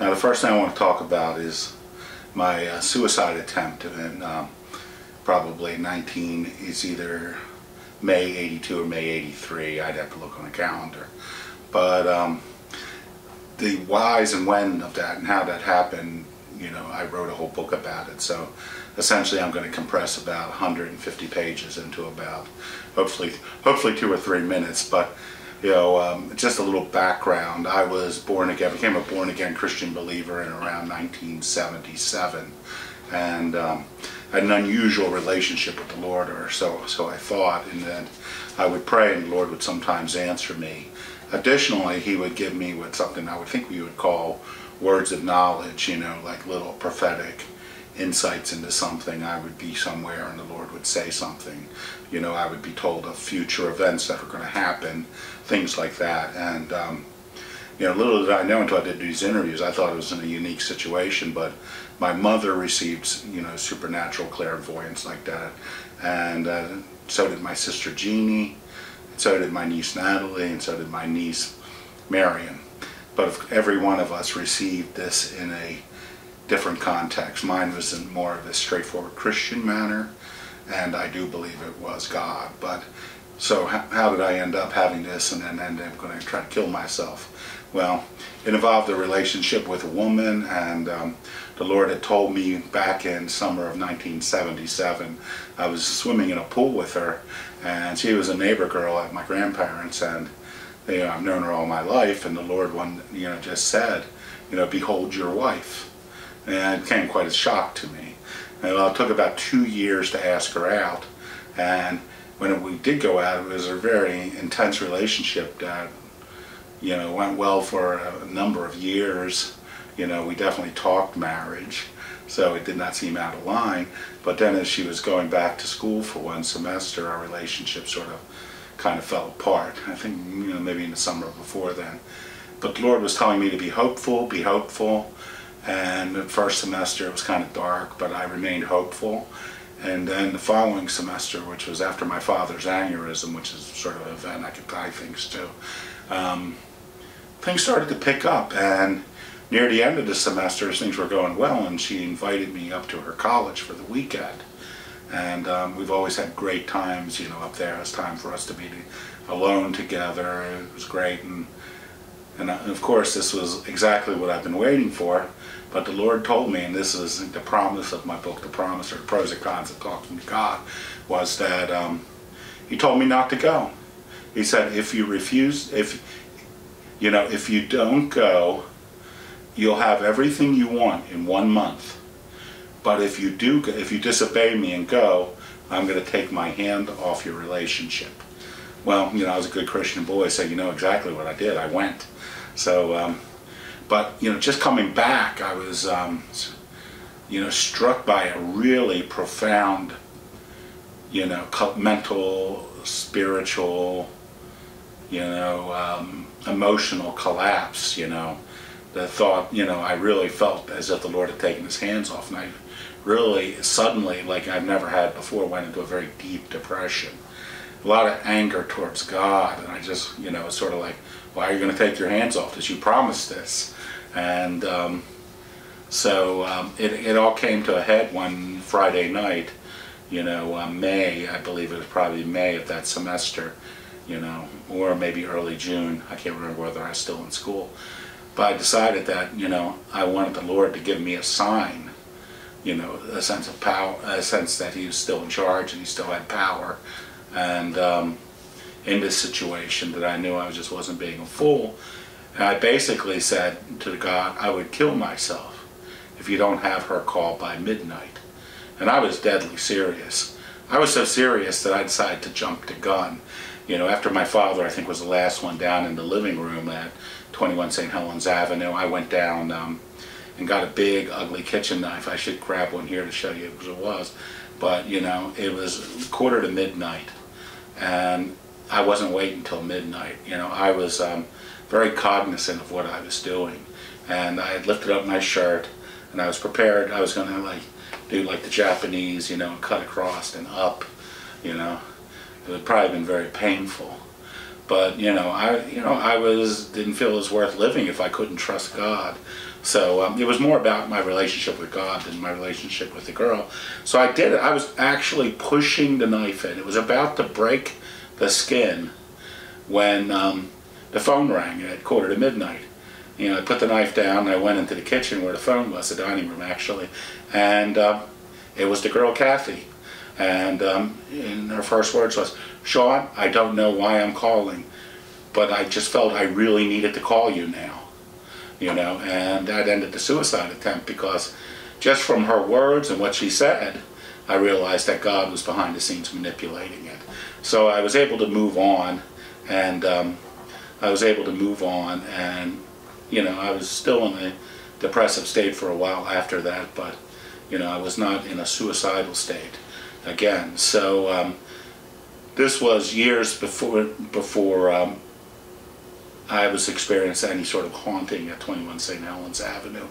Now, the first thing I want to talk about is my suicide attempt in probably it's either May 82 or May 83. I'd have to look on a calendar. But the whys and when of that and how that happened, I wrote a whole book about it. So essentially I'm going to compress about 150 pages into about hopefully 2 or 3 minutes. But just a little background. I was became a born-again Christian believer in around 1977, and had an unusual relationship with the Lord, or so I thought, and that I would pray and the Lord would sometimes answer me. Additionally, He would give me something I would think we would call words of knowledge, like little prophetic insights into something. I would be somewhere and the Lord would say something. I would be told of future events that are going to happen, things like that. And little did I know until I did these interviews, I thought it was in a unique situation, but my mother received supernatural clairvoyance like that, and so did my sister Jeannie, so did my niece Natalie, and so did my niece Marion. But every one of us received this in a different context. Mine was in more of a straightforward Christian manner, and I do believe it was God. But so how did I end up having this and then end up going to try to kill myself? Well, it involved a relationship with a woman, and the Lord had told me back in summer of 1977, I was swimming in a pool with her, and she was a neighbor girl at my grandparents', and I've known her all my life, and the Lord just said, behold your wife. And it came quite a shock to me. And it took about 2 years to ask her out, and when we did go out, it was a very intense relationship that went well for a number of years. We definitely talked marriage, so it did not seem out of line. But then as she was going back to school for one semester, our relationship kind of fell apart. I think maybe in the summer before then. But the Lord was telling me to be hopeful, and the first semester it was kind of dark, but I remained hopeful. And then the following semester, which was after my father's aneurysm, which is sort of an event I could tie things to, things started to pick up, and near the end of the semester things were going well, and she invited me up to her college for the weekend. And we've always had great times, up there. It was time for us to be alone together. It was great, and of course this was exactly what I've been waiting for. But the Lord told me, and this is the promise of my book, The Promise, or the Pros and Cons of Talking to God, was that He told me not to go. He said, if you refuse, if you don't go, you'll have everything you want in 1 month. But if you disobey me and go, I'm going to take my hand off your relationship. Well, I was a good Christian boy, so you know exactly what I did. I went. So, but just coming back, I was, struck by a really profound, mental, spiritual, emotional collapse. The thought, I really felt as if the Lord had taken His hands off, and I really suddenly, like I've never had before, went into a very deep depression. A lot of anger towards God, and I just, it's sort of like, why are you going to take your hands off this? You promised this. And so it all came to a head one Friday night, May, I believe it was probably May of that semester, or maybe early June. I can't remember whether I was still in school. But I decided that, I wanted the Lord to give me a sign, a sense of power, a sense that He was still in charge and He still had power. And in this situation that I knew I just wasn't being a fool. And I basically said to God, I would kill myself if you don't have her call by midnight. And I was deadly serious. I was so serious that I decided to jump the gun. After my father, I think, was the last one down in the living room at 21 St. Helens Avenue, I went down and got a big, ugly kitchen knife. I should grab one here to show you what it was. But, it was 1/4 to midnight, and I wasn't waiting until midnight. I was very cognizant of what I was doing, and I had lifted up my shirt, and I was prepared. I was going to do like the Japanese, cut across and up. It would probably have been very painful. But I didn't feel it was worth living if I couldn't trust God. So it was more about my relationship with God than my relationship with the girl. So I did it. I was actually pushing the knife in. It was about to break the skin when the phone rang at 1:45. I put the knife down and I went into the kitchen where the phone was, the dining room actually, and it was the girl Kathy. And her first words was, "Sean, I don't know why I'm calling, but I just felt I really needed to call you now." And that ended the suicide attempt, because just from her words and what she said, I realized that God was behind the scenes manipulating it. So I was able to move on, and I was still in a depressive state for a while after that, but I was not in a suicidal state again. So this was years before I was experiencing any sort of haunting at 21 St. Helens Avenue.